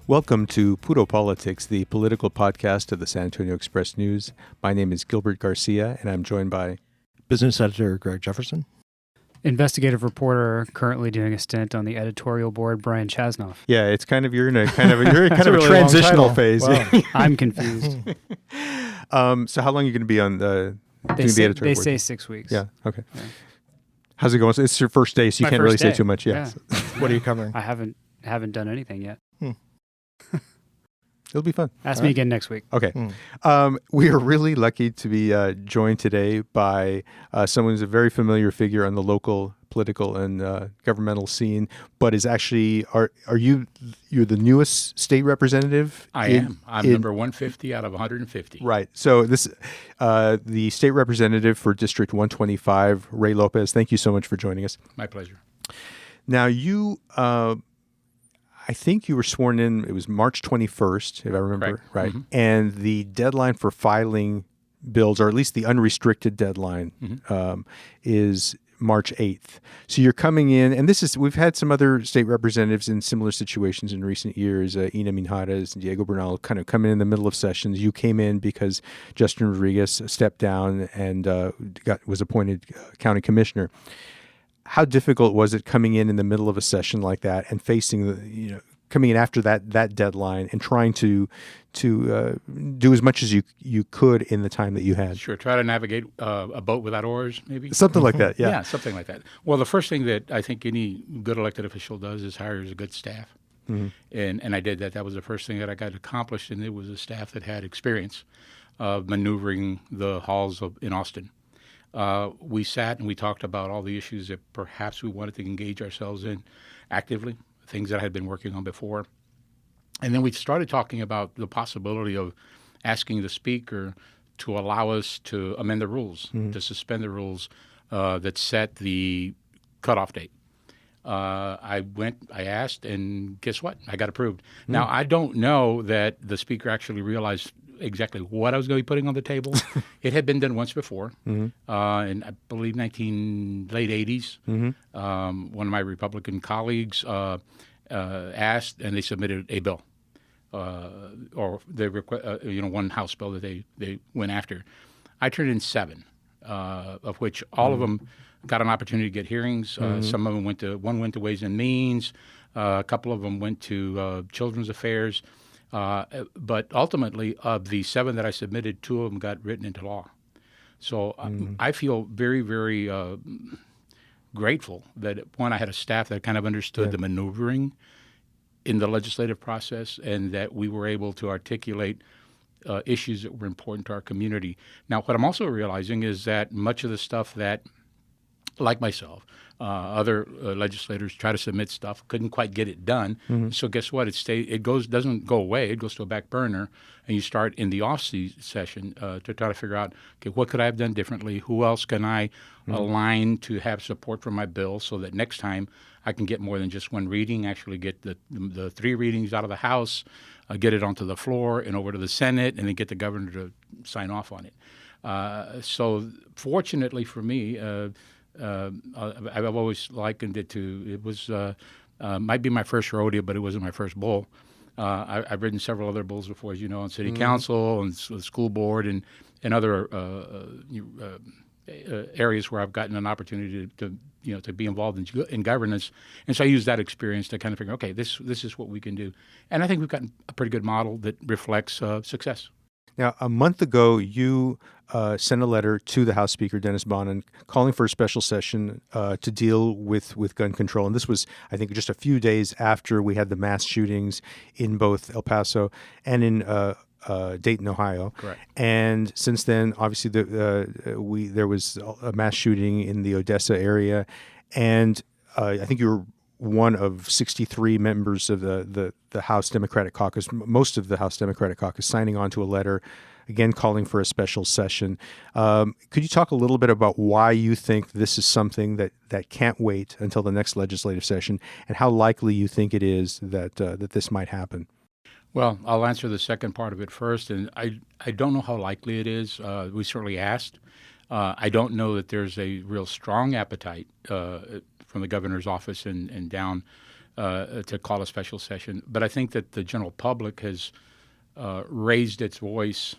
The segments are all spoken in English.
Welcome to Puro Politics, the political podcast of the San Antonio Express News. My name is Gilbert Garcia, and I'm joined by Business Editor Greg Jefferson. Investigative reporter currently doing a stint on the editorial board, Brian Chasnoff. Yeah, it's kind of you're in a really transitional phase. Wow. I'm confused. So how long are you going to be on doing the editorial board? They say 6 weeks. Yeah. Okay. Yeah. How's it going? So it's your first day, so you My can't really first say day. too much. Yeah. What are you covering? I haven't done anything yet. It'll be fun. Ask me again next week. Okay. We are really lucky to be joined today by someone who's a very familiar figure on the local political and governmental scene, but is actually, you're the newest state representative? I am. I'm number 150 out of 150. Right. So this, the state representative for District 125, Ray Lopez, thank you so much for joining us. My pleasure. Now you, I think you were sworn in, it was March 21st, if I remember Correct. right. Mm-hmm. And the deadline for filing bills, or at least the unrestricted deadline, is March 8th. So you're coming in, and we've had some other state representatives in similar situations in recent years, Ina Minjares and Diego Bernal, kind of come in the middle of sessions. You came in because Justin Rodriguez stepped down and was appointed county commissioner. How difficult was it coming in the middle of a session like that and facing coming in after that deadline and trying to do as much as you could in the time that you had? Sure. Try to navigate a boat without oars, maybe? Something like that, yeah. Yeah, something like that. Well, the first thing that I think any good elected official does is hires a good staff. Mm-hmm. And I did that. That was the first thing that I got accomplished, and it was a staff that had experience of maneuvering the halls in Austin. We sat and we talked about all the issues that perhaps we wanted to engage ourselves in actively, things that I had been working on before. And then we started talking about the possibility of asking the speaker to allow us to amend the rules, to suspend the rules that set the cutoff date. I asked, and guess what? I got approved. Now, I don't know that the speaker actually realized exactly what I was going to be putting on the table. It had been done once before, in I believe late 80s. One of my Republican colleagues asked, and they submitted a bill, or they one House bill that they went after. I turned in 7, of which all of them got an opportunity to get hearings. Some of them went to Ways and Means. A couple of them went to Children's Affairs. But ultimately, of the 7 that I submitted, 2 of them got written into law. So I feel very, very grateful that, one, I had a staff that kind of understood the maneuvering in the legislative process, and that we were able to articulate issues that were important to our community. Now, what I'm also realizing is that much of the stuff that, like myself, other legislators try to submit stuff, couldn't quite get it done. So guess what? It doesn't go away. It goes to a back burner, and you start in the off session to try to figure out, okay, what could I have done differently? Who else can I align to have support for my bill, so that next time I can get more than just one reading, actually get the 3 readings out of the House, get it onto the floor and over to the Senate, and then get the governor to sign off on it. So fortunately for me, I've always likened it to, it was might be my first rodeo, but it wasn't my first bull. I've ridden several other bulls before, as you know, on city council and the school board and other areas where I've gotten an opportunity to be involved in governance. And so I use that experience to kind of figure, okay, this is what we can do. And I think we've gotten a pretty good model that reflects success. Now, a month ago, you sent a letter to the House Speaker, Dennis Bonnen, calling for a special session to deal with gun control. And this was, I think, just a few days after we had the mass shootings in both El Paso and in Dayton, Ohio. Correct. And since then, obviously, there was a mass shooting in the Odessa area. And I think you were one of 63 members of the House Democratic Caucus, most of the House Democratic Caucus, signing on to a letter, again, calling for a special session. Could you talk a little bit about why you think this is something that can't wait until the next legislative session, and how likely you think it is that this might happen? Well, I'll answer the second part of it first, and I don't know how likely it is. We certainly asked. I don't know that there's a real strong appetite from the governor's office and down to call a special session. But I think that the general public has raised its voice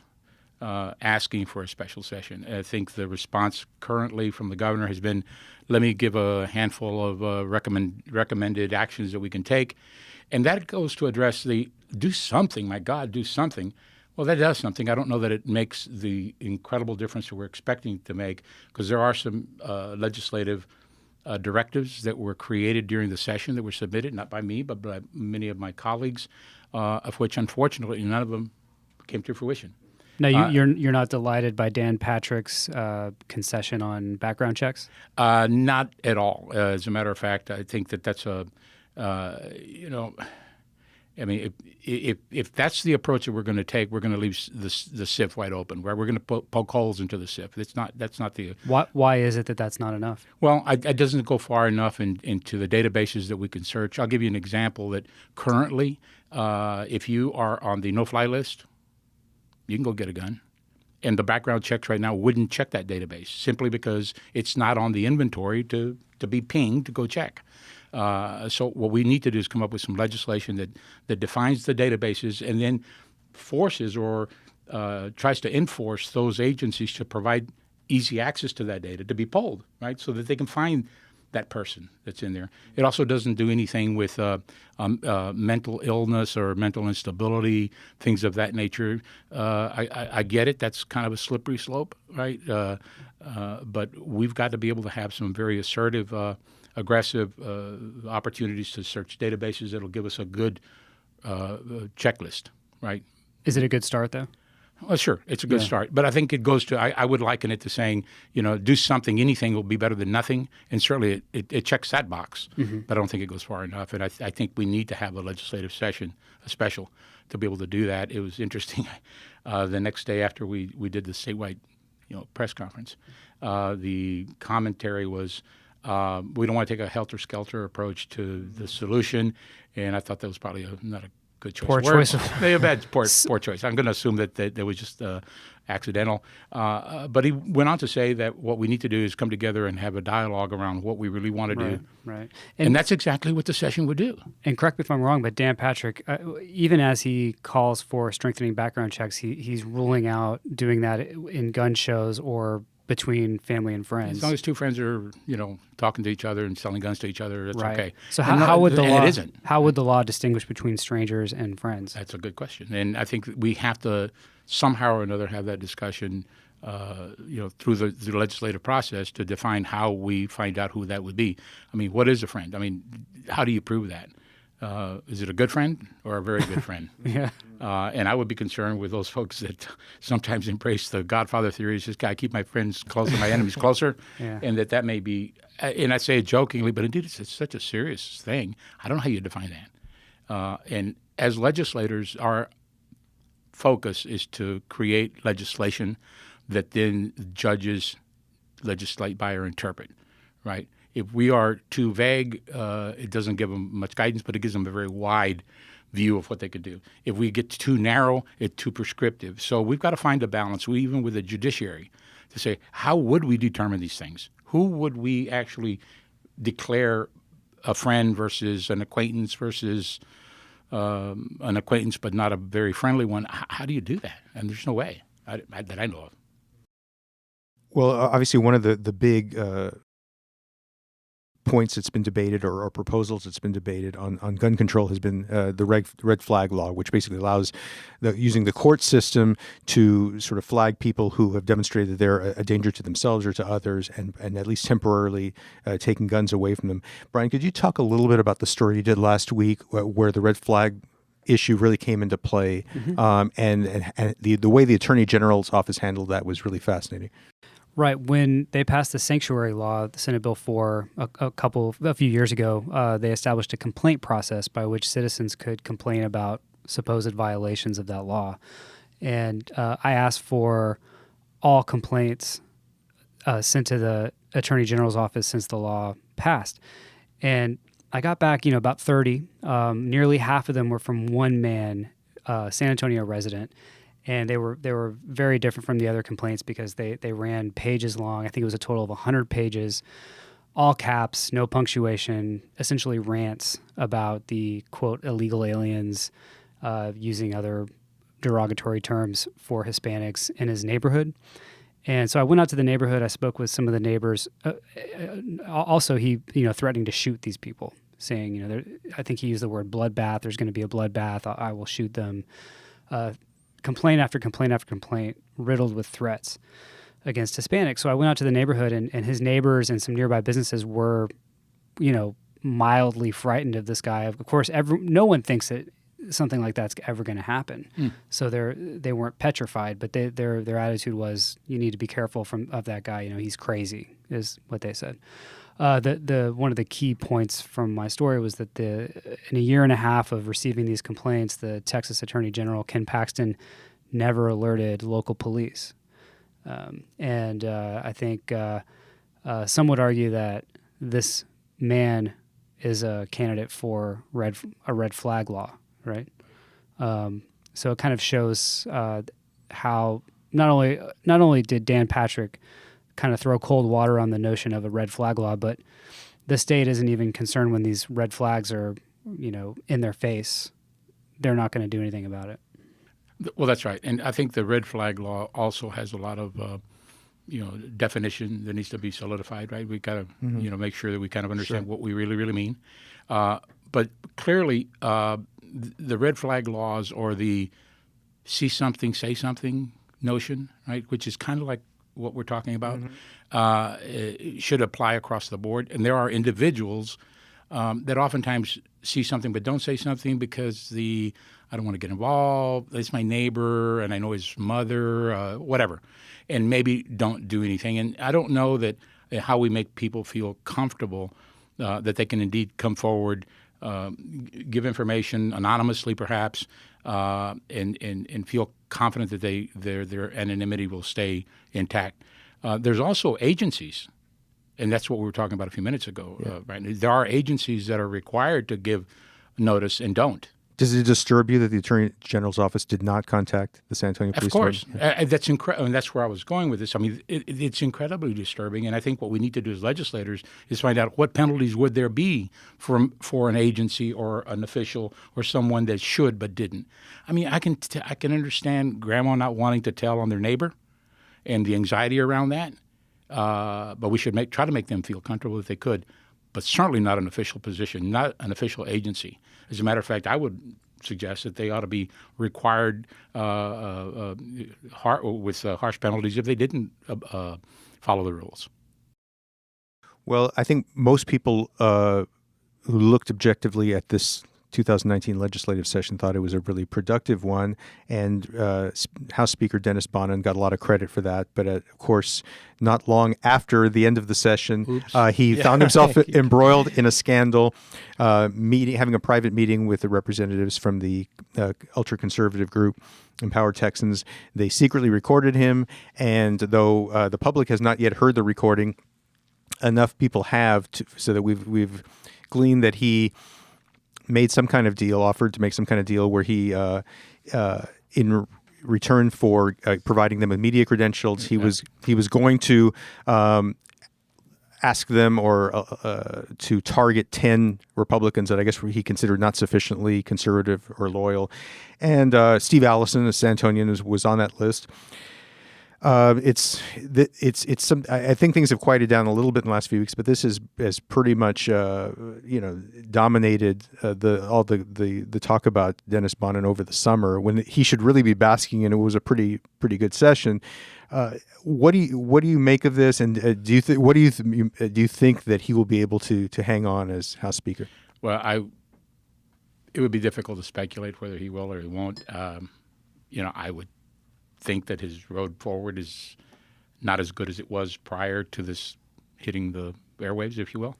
asking for a special session. I think the response currently from the governor has been, let me give a handful of recommended actions that we can take. And that goes to address the do something, my God, do something. Well, that does something. I don't know that it makes the incredible difference that we're expecting it to make, because there are some legislative directives that were created during the session that were submitted, not by me, but by many of my colleagues, of which, unfortunately, none of them came to fruition. Now, you're not delighted by Dan Patrick's concession on background checks? Not at all. As a matter of fact, I think that that's I mean, if that's the approach that we're going to take, we're going to leave the SIF wide open, where we're going to poke holes into the SIF. That's not the. Why is it that that's not enough? Well, it doesn't go far enough into the databases that we can search. I'll give you an example that currently, if you are on the no-fly list, you can go get a gun. And the background checks right now wouldn't check that database simply because it's not on the inventory to be pinged to go check. So what we need to do is come up with some legislation that defines the databases and then forces or tries to enforce those agencies to provide easy access to that data to be polled, right, so that they can find that person that's in there. It also doesn't do anything with mental illness or mental instability, things of that nature. I get it. That's kind of a slippery slope, right? But we've got to be able to have some very assertive aggressive opportunities to search databases that'll give us a good checklist, right? Is it a good start, though? Well, sure, it's a good start. But I think it goes to, I would liken it to saying, do something, anything will be better than nothing. And certainly it checks that box. Mm-hmm. But I don't think it goes far enough. And I think we need to have a legislative session, a special, to be able to do that. It was interesting. The next day after we did the statewide press conference, the commentary was, we don't want to take a helter-skelter approach to the solution, and I thought that was probably not a good choice. Poor choice. Maybe a bad poor choice. I'm going to assume that was just accidental. But he went on to say that what we need to do is come together and have a dialogue around what we really want to do. Right. And that's exactly what the session would do. And correct me if I'm wrong, but Dan Patrick, even as he calls for strengthening background checks, he's ruling out doing that in gun shows or between family and friends. As long as two friends are, talking to each other and selling guns to each other, that's okay. So how would the law? It isn't. How would the law distinguish between strangers and friends? That's a good question, and I think we have to somehow or another have that discussion, through the legislative process to define how we find out who that would be. I mean, what is a friend? I mean, how do you prove that? Is it a good friend or a very good friend? Yeah. And I would be concerned with those folks that sometimes embrace the Godfather theory. It's just, gotta keep my friends closer, my enemies closer. Yeah. And that may be, and I say it jokingly, but indeed it's such a serious thing. I don't know how you define that. And as legislators, our focus is to create legislation that then judges legislate by or interpret, right? If we are too vague, it doesn't give them much guidance, but it gives them a very wide view of what they could do. If we get too narrow, it's too prescriptive. So we've got to find a balance, even with the judiciary, to say, how would we determine these things? Who would we actually declare a friend versus an acquaintance versus an acquaintance but not a very friendly one? How do you do that? And there's no way that I know of. Well, obviously one of the big points that's been debated or proposals that's been debated on gun control has been the red flag law, which basically allows using the court system to sort of flag people who have demonstrated that they're a danger to themselves or to others and at least temporarily taking guns away from them. Brian, could you talk a little bit about the story you did last week where the red flag issue really came into play, mm-hmm. and the way the Attorney General's office handled that was really fascinating. Right. When they passed the sanctuary law, the Senate Bill 4, a few years ago, they established a complaint process by which citizens could complain about supposed violations of that law. And I asked for all complaints sent to the Attorney General's office since the law passed. And I got back, about 30. Nearly half of them were from one man, San Antonio resident. And they were very different from the other complaints because they ran pages long. I think it was a total of 100 pages all caps, no punctuation, essentially rants about the, quote, illegal aliens, using other derogatory terms for Hispanics in his neighborhood. And so I went out to the neighborhood. I spoke with some of the neighbors. Also, he, threatening to shoot these people, saying, I think he used the word bloodbath. There's going to be a bloodbath. I will shoot them. Complaint after complaint after complaint, riddled with threats against Hispanics. So I went out to the neighborhood, and his neighbors and some nearby businesses were, mildly frightened of this guy. Of course, no one thinks that something like that's ever going to happen. So they weren't petrified, but their attitude was, you need to be careful of that guy. He's crazy, is what they said. The one of the key points from my story was that in a year and a half of receiving these complaints, the Texas Attorney General Ken Paxton never alerted local police, and I think some would argue that this man is a candidate for a red flag law. Right, so it kind of shows how not only did Dan Patrick kind of throw cold water on the notion of a red flag law, but the state isn't even concerned when these red flags are, in their face. They're not going to do anything about it. Well, that's right, and I think the red flag law also has a lot of definition that needs to be solidified. Right, we got to make sure that we kind of understand what we really mean. But clearly, the red flag laws, or the see something, say something notion, right, which is kind of like what we're talking about, should apply across the board. And there are individuals that oftentimes see something but don't say something because I don't want to get involved, it's my neighbor, and I know his mother, whatever, and maybe don't do anything. And I don't know that how we make people feel comfortable that they can indeed come forward, give information anonymously, perhaps, and feel confident that their anonymity will stay intact. There's also agencies, and that's what we were talking about a few minutes ago. Right? There are agencies that are required to give notice and don't. Does it disturb you that the Attorney General's office did not contact the San Antonio Police Department? Of course. That's incredible, and that's where I was going with this. I mean, it's incredibly disturbing, and I think what we need to do as legislators is find out what penalties would there be for an agency or an official or someone that should but didn't. I mean, I can understand grandma not wanting to tell on their neighbor and the anxiety around that, but we should try to make them feel comfortable if they could, but certainly not an official position, not an official agency. As a matter of fact, I would suggest that they ought to be required with harsh penalties if they didn't follow the rules. Well, I think most people who looked objectively at this 2019 legislative session thought it was a really productive one, and House Speaker Dennis Bonnen got a lot of credit for that. But of course, not long after the end of the session, he found himself embroiled in a scandal, having a private meeting with the representatives from the ultra-conservative group Empower Texans. They secretly recorded him, and though the public has not yet heard the recording, enough people have so that we've gleaned that he made some kind of deal, offered to make some kind of deal where he, in return for providing them with media credentials, he was going to ask them to target 10 Republicans that I guess he considered not sufficiently conservative or loyal, and Steve Allison, a San Antonian, was on that list. It's some. I think things have quieted down a little bit in the last few weeks, but this has pretty much dominated the talk about Dennis Bonnen over the summer, when he should really be basking in. It was a pretty good session. What do you make of this, and do you think that he will be able to hang on as House Speaker? Well, it would be difficult to speculate whether he will or he won't. I would think that his road forward is not as good as it was prior to this hitting the airwaves, if you will.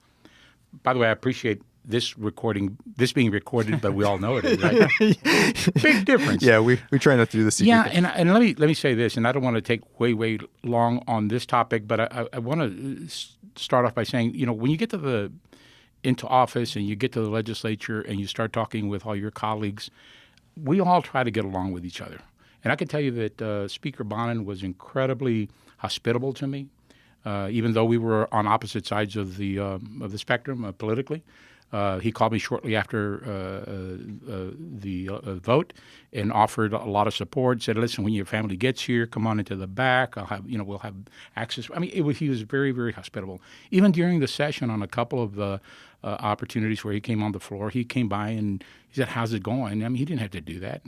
By the way, I appreciate this being recorded, but we all know it is, right? Big difference. Yeah, we try not to do this. Yeah, and let me say this, and I don't want to take way long on this topic, but I want to start off by saying, when you get into office and you get to the legislature and you start talking with all your colleagues, we all try to get along with each other. And I can tell you that Speaker Bonnen was incredibly hospitable to me. even though we were on opposite sides of the spectrum politically. He called me shortly after the vote and offered a lot of support. Said, "Listen, when your family gets here, come on into the back. We'll have access." I mean, he was very, very hospitable. Even during the session, on a couple of opportunities where he came on the floor, he came by and he said, "How's it going?" I mean, he didn't have to do that.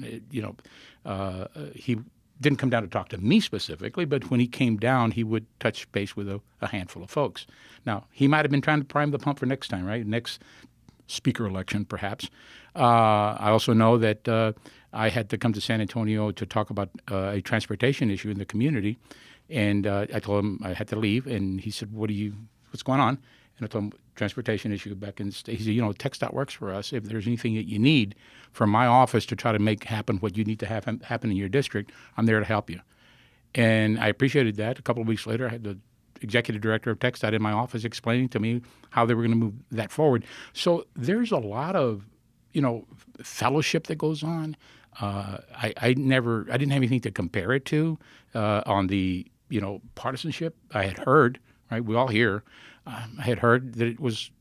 He didn't come down to talk to me specifically, but when he came down, he would touch base with a handful of folks. Now, he might have been trying to prime the pump for next time, right? Next speaker election, perhaps. I also know that I had to come to San Antonio to talk about a transportation issue in the community, and I told him I had to leave, and he said, "What's going on?" And I told him, transportation issue back in the state. He said, TxDOT works for us. If there's anything that you need from my office to try to make happen what you need to have happen in your district, I'm there to help you. And I appreciated that. A couple of weeks later, I had the executive director of TxDOT in my office explaining to me how they were going to move that forward. So there's a lot of, fellowship that goes on. I didn't have anything to compare it to on the, partisanship. I had heard, right? We all hear. I had heard that it was,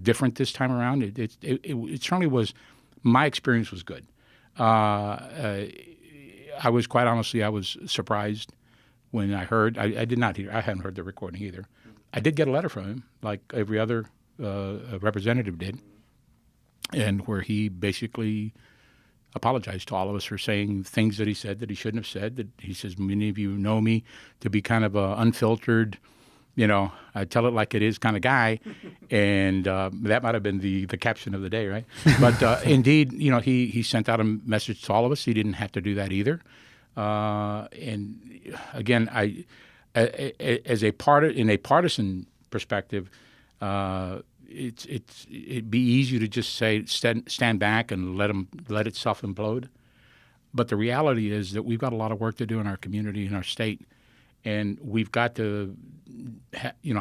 different this time around. It certainly was. My experience was good. I was quite honestly, I was surprised when I heard. I did not hear. I hadn't heard the recording either. I did get a letter from him, like every other representative did, and where he basically apologized to all of us for saying things that he said that he shouldn't have said. That he says, many of you know me to be kind of a unfiltered, I tell it like it is kind of guy, and that might have been the caption of the day, right? But indeed, he sent out a message to all of us. He didn't have to do that either. And again, in a partisan perspective, it'd be easy to just say stand back and let it self implode. But the reality is that we've got a lot of work to do in our community, in our state, and we've got to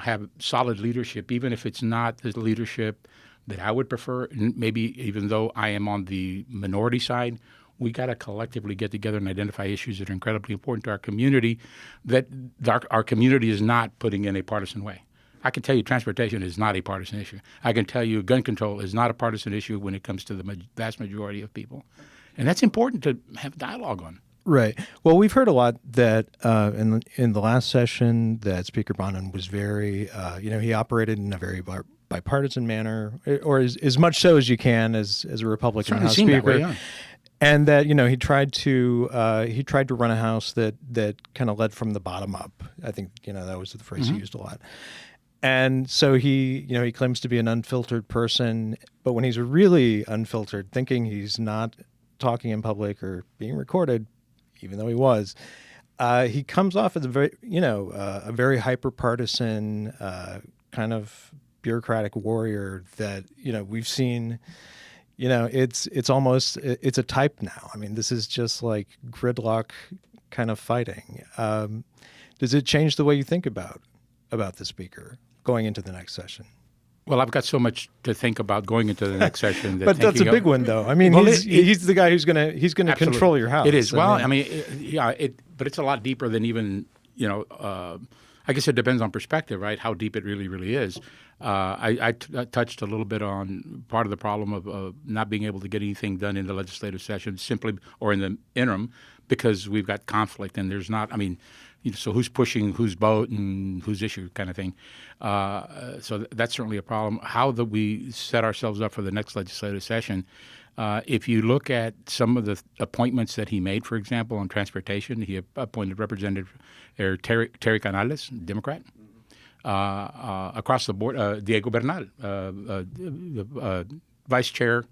have solid leadership, even if it's not the leadership that I would prefer. And maybe even though I am on the minority side, we got to collectively get together and identify issues that are incredibly important to our community, that our community is not putting in a partisan way. I can tell you transportation is not a partisan issue. I can tell you gun control is not a partisan issue when it comes to the vast majority of people. And that's important to have dialogue on. Right. Well, we've heard a lot that in the last session that Speaker Bonin was very, he operated in a very bipartisan manner, or as much so as you can as a Republican House Speaker. That way, yeah. And that he tried to run a House that kind of led from the bottom up. I think that was the phrase he used a lot. And so he claims to be an unfiltered person, but when he's really unfiltered, thinking he's not talking in public or being recorded, even though he was, he comes off as a very hyper-partisan kind of bureaucratic warrior that we've seen. It's almost it's a type now. I mean, this is just like gridlock kind of fighting. Does it change the way you think about the speaker going into the next session? Well, I've got so much to think about going into the next session. But that's a big one, though. I mean, he's the guy who's going to control your house. It is. But it's a lot deeper than even I guess it depends on perspective, right? How deep it really, really is. I touched a little bit on part of the problem of not being able to get anything done in the legislative session simply or in the interim because we've got conflict and there's not. I mean. So who's pushing whose boat and whose issue kind of thing. So that's certainly a problem. How do we set ourselves up for the next legislative session? If you look at some of the appointments that he made, for example, on transportation, he appointed Representative Terry Canales, Democrat. Across the board, Diego Bernal, Vice Chair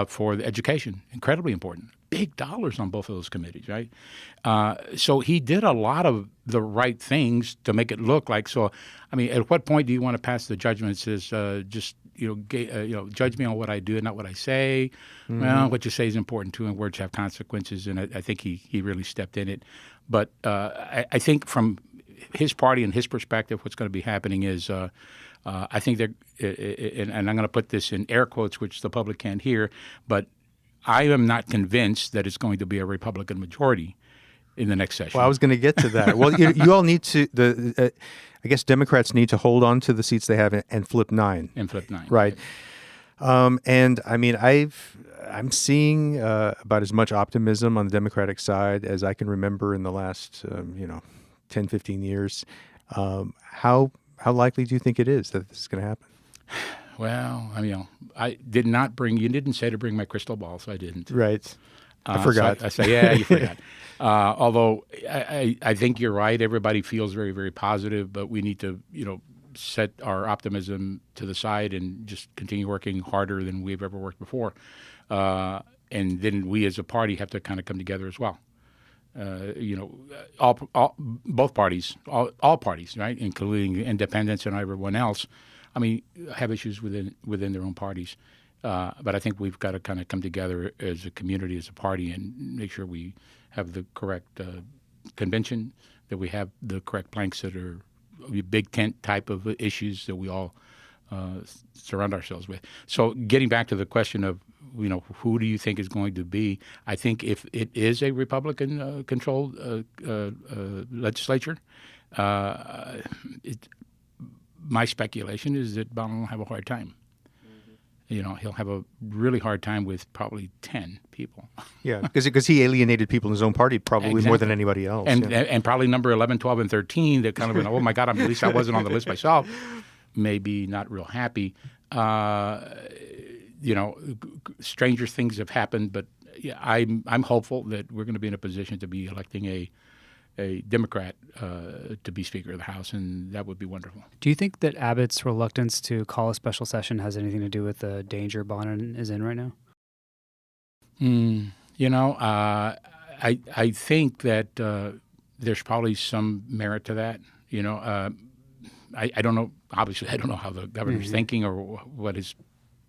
for the education, incredibly important. Big dollars on both of those committees, right? So he did a lot of the right things to make it look like. So, I mean, at what point do you want to pass the judgment that says judge me on what I do and not what I say? Mm-hmm. Well, what you say is important too, and words have consequences. And I think he really stepped in it. But I think from his party and his perspective, what's going to be happening is. I think they're, and I'm going to put this in air quotes, which the public can't hear, but I am not convinced that it's going to be a Republican majority in the next session. Well, I was going to get to that. Well, you all need to I guess Democrats need to hold on to the seats they have and flip 9. And flip 9. Right. And I mean, I'm seeing about as much optimism on the Democratic side as I can remember in the last 10, 15 years. How likely do you think it is that this is going to happen? Well, I mean, I did not bring. You didn't say to bring my crystal ball, so I didn't. Right. I forgot. So I say, yeah, you forgot. Although I think you're right. Everybody feels very, very positive, but we need to, set our optimism to the side and just continue working harder than we've ever worked before. And then we as a party have to kind of come together as well. Both parties, all parties, right, including independents and everyone else, I mean, have issues within their own parties. But I think we've got to kind of come together as a community, as a party, and make sure we have the correct convention, that we have the correct planks that are big tent type of issues that we all surround ourselves with. So getting back to the question of, who do you think is going to be? I think if it is a Republican-controlled legislature, my speculation is that Biden will have a hard time. He'll have a really hard time with probably 10 people. Yeah, because he alienated people in his own party probably more than anybody else. And probably number 11, 12, and 13 that kind of went, oh, my God, at least I wasn't on the list myself, maybe not real happy. Stranger things have happened, but yeah, I'm hopeful that we're going to be in a position to be electing a Democrat to be Speaker of the House, and that would be wonderful. Do you think that Abbott's reluctance to call a special session has anything to do with the danger Bonin is in right now? I think that there's probably some merit to that. I don't know. Obviously, I don't know how the governor's thinking or what his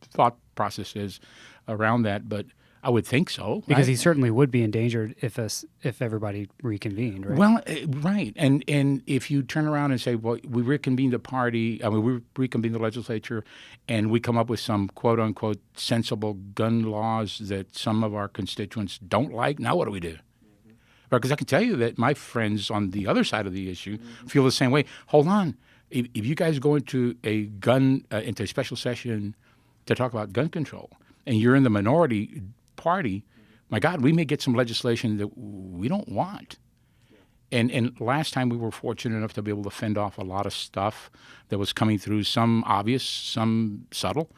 thought process is around that, but I would think so. Because he certainly would be endangered if everybody reconvened, right? Well, right. And if you turn around and say, well, we reconvened the party, we reconvened the legislature, and we come up with some quote-unquote sensible gun laws that some of our constituents don't like, now what do we do? Because I can tell you that my friends on the other side of the issue feel the same way. Hold on. If you guys go into a into a special session to talk about gun control, and you're in the minority party, my God, we may get some legislation that we don't want. And last time we were fortunate enough to be able to fend off a lot of stuff that was coming through, some obvious, some subtle,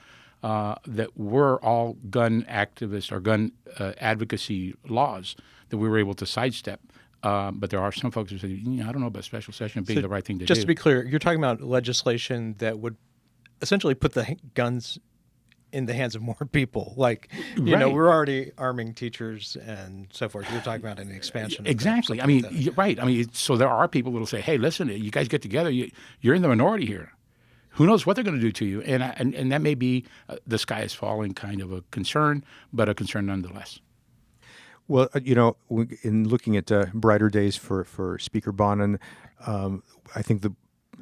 that were all gun activist or gun advocacy laws that we were able to sidestep. But there are some folks who say, I don't know about special session being the right thing to do. Just to be clear, you're talking about legislation that would essentially put the guns in the hands of more people. Like, we're already arming teachers and so forth. You're talking about an expansion. Exactly. I mean, you're right. I mean, so there are people that will say, hey, listen, you guys get together. You're in the minority here. Who knows what they're going to do to you? And that may be the sky is falling kind of a concern, but a concern nonetheless. Well, in looking at brighter days for Speaker Bonin, I think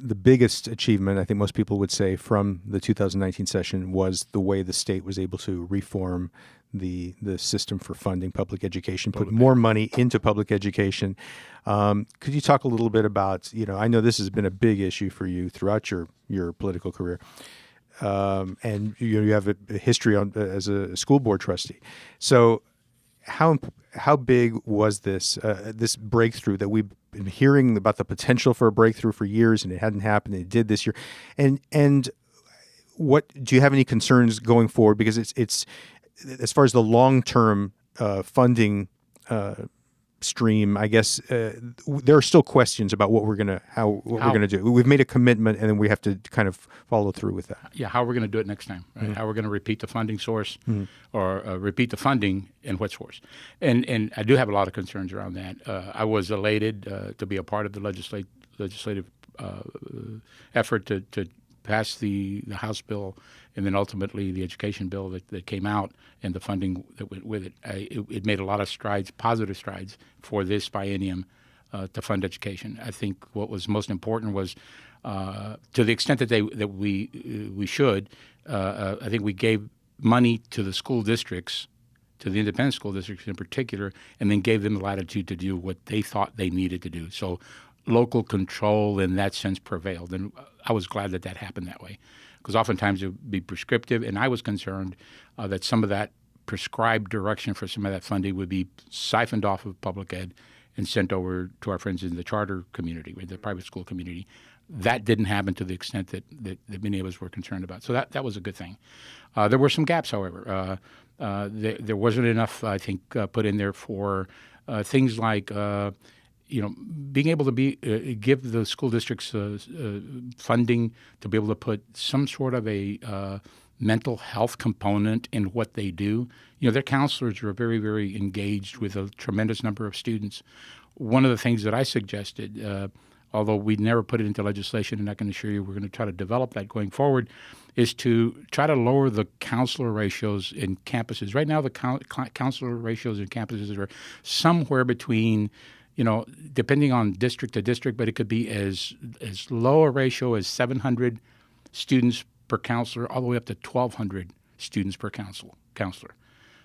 the biggest achievement, I think most people would say, from the 2019 session was the way the state was able to reform the system for funding public education, put more money into public education. Could you talk a little bit about, I know this has been a big issue for you throughout your political career, and you have a history as a school board trustee. So how big was this breakthrough that we've been hearing about, the potential for a breakthrough for years, and it hadn't happened, and it did this year? And what do you have any concerns going forward? Because it's as far as the long-term funding stream, I guess there are still questions about what we're gonna do. We've made a commitment, and then we have to kind of follow through with that. Yeah, how we're going to do it next time, right? How we're going to repeat the funding source, or repeat the funding and what source. And I do have a lot of concerns around that. I was elated to be a part of the legislative effort to pass the House bill, and then ultimately the education bill that came out, and the funding that went with it. It made a lot of strides, positive strides, for this biennium to fund education. I think what was most important was, to the extent that we should, I think we gave money to the school districts to the independent school districts in particular, and then gave them the latitude to do what they thought they needed to do. So local control in that sense prevailed, and I was glad that happened that way, because oftentimes it would be prescriptive, and I was concerned that some of that prescribed direction for some of that funding would be siphoned off of public ed and sent over to our friends in the charter community, the private school community. That didn't happen to the extent that many of us were concerned about. So that was a good thing. There were some gaps, however. There wasn't enough, I think, put in there for things like being able to give the school districts funding to be able to put some sort of a mental health component in what they do. Their counselors are very, very engaged with a tremendous number of students. One of the things that I suggested, although we never put it into legislation, and I can assure you we're going to try to develop that going forward, is to try to lower the counselor ratios in campuses. Right now, the counselor ratios in campuses are somewhere between, depending on district to district, but it could be as low a ratio as 700 students per counselor, all the way up to 1,200 students per counselor.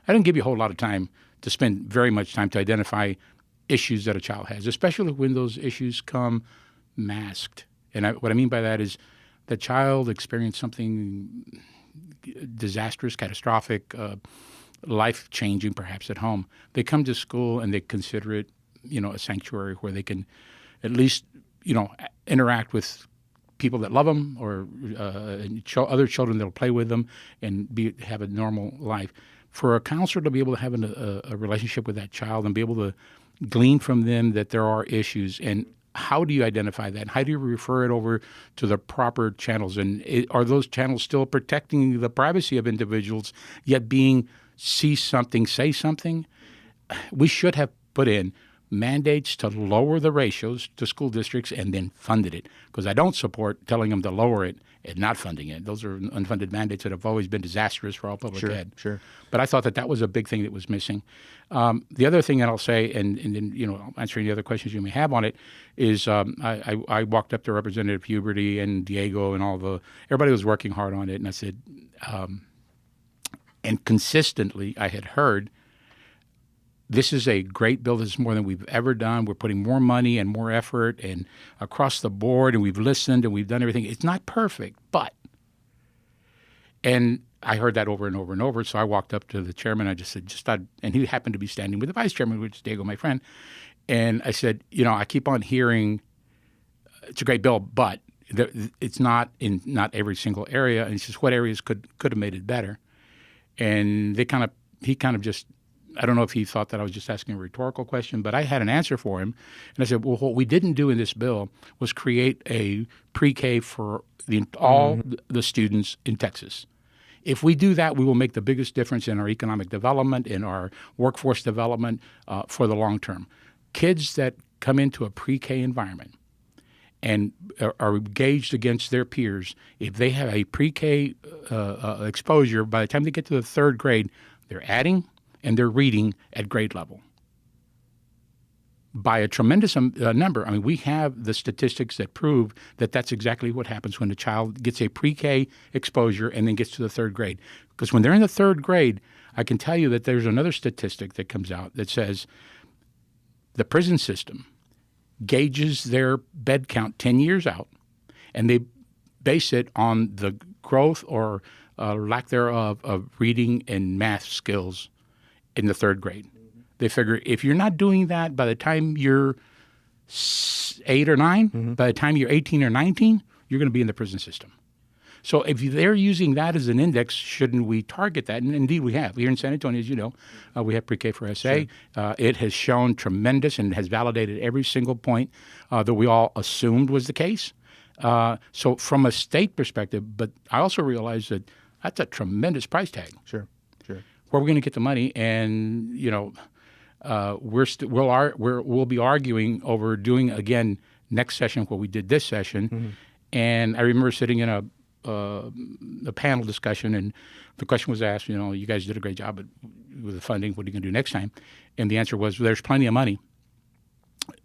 I didn't give you a whole lot of time to spend very much time to identify issues that a child has, especially when those issues come masked. And what I mean by that is the child experienced something disastrous, catastrophic, life-changing perhaps at home. They come to school and they consider it, a sanctuary where they can at least, interact with people that love them, or other children that will play with them and have a normal life. For a counselor to be able to have a relationship with that child and be able to glean from them that there are issues, and how do you identify that? How do you refer it over to the proper channels? And are those channels still protecting the privacy of individuals, yet see something, say something? We should have put in mandates to lower the ratios to school districts and then funded it, because I don't support telling them to lower it and not funding it. Those are unfunded mandates that have always been disastrous for all public ed. Sure. But I thought that was a big thing that was missing. The other thing that I'll say, and then I'll answer any other questions you may have on it, is I walked up to Representative Huberty and Diego and everybody was working hard on it, and I said, and consistently I had heard, this is a great bill. This is more than we've ever done. We're putting more money and more effort and across the board, and we've listened and we've done everything. It's not perfect, but. And I heard that over and over and over. So I walked up to the chairman. I just said, and he happened to be standing with the vice chairman, which is Diego, my friend. And I said, I keep on hearing it's a great bill, but it's not in not every single area. And he says, what areas could have made it better? And he kind of just, I don't know if he thought that I was just asking a rhetorical question, but I had an answer for him. And I said, well, what we didn't do in this bill was create a pre-K for all the students in Texas. If we do that, we will make the biggest difference in our economic development, in our workforce development for the long term. Kids that come into a pre-K environment and are engaged against their peers, if they have a pre-K exposure, by the time they get to the third grade, they're adding and they're reading at grade level by a tremendous number. I mean, we have the statistics that prove that that's exactly what happens when a child gets a pre-K exposure and then gets to the third grade. Because when they're in the third grade, I can tell you that there's another statistic that comes out that says the prison system gauges their bed count 10 years out, and they base it on the growth or lack thereof of reading and math skills in the third grade. They figure if you're not doing that by the time you're 8 or 9, by the time you're 18 or 19, you're going to be in the prison system. So if they're using that as an index, shouldn't we target that? And indeed we have. Here in San Antonio, as you know, we have pre-K for SA. Sure. It has shown tremendous and has validated every single point that we all assumed was the case. So from a state perspective, but I also realize that that's a tremendous price tag. Sure. Where are we going to get the money? And, we'll be arguing over doing again next session what we did this session. And I remember sitting in a panel discussion, and the question was asked, you guys did a great job with the funding. What are you going to do next time? And the answer was, there's plenty of money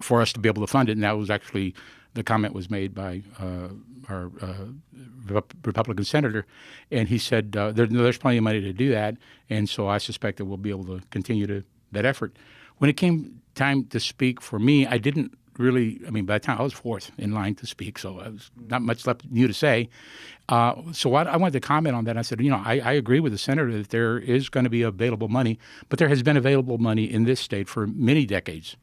for us to be able to fund it. And that was actually the comment was made by our Republican senator, and he said there's plenty of money to do that, and so I suspect that we'll be able to continue that effort. When it came time to speak for me, I didn't really, by the time I was fourth in line to speak, so I was not much left new to say. So I wanted to comment on that. I said, I agree with the senator that there is going to be available money, but there has been available money in this state for many decades.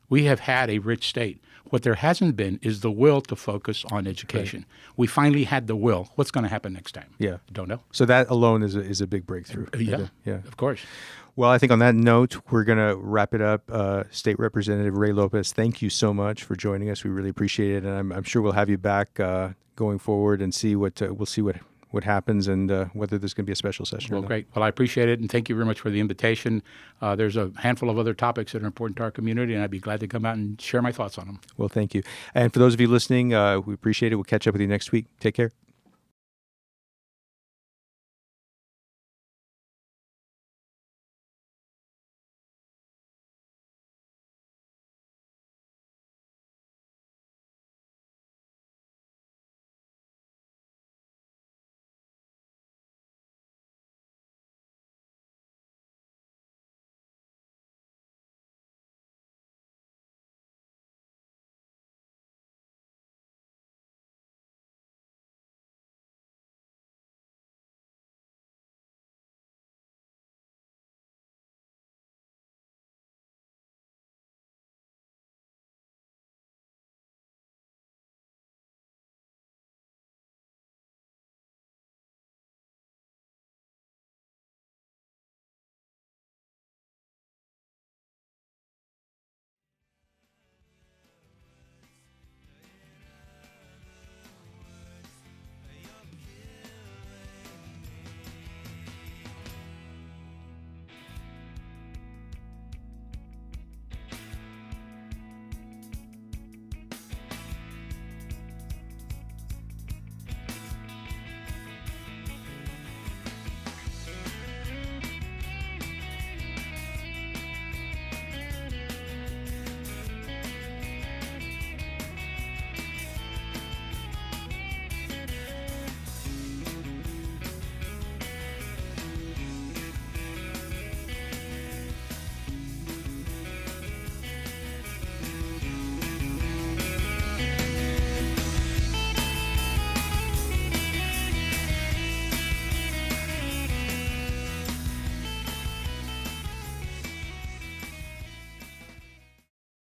We have had a rich state. What there hasn't been is the will to focus on education. Right. We finally had the will. What's going to happen next time? Yeah. Don't know. So that alone is a big breakthrough. Yeah, of course. Well, I think on that note, we're going to wrap it up. State Representative Ray Lopez, thank you so much for joining us. We really appreciate it, and I'm sure we'll have you back going forward and see what happens and whether there's going to be a special session. Well, great. Well, I appreciate it, and thank you very much for the invitation. There's a handful of other topics that are important to our community, and I'd be glad to come out and share my thoughts on them. Well, thank you. And for those of you listening, we appreciate it. We'll catch up with you next week. Take care.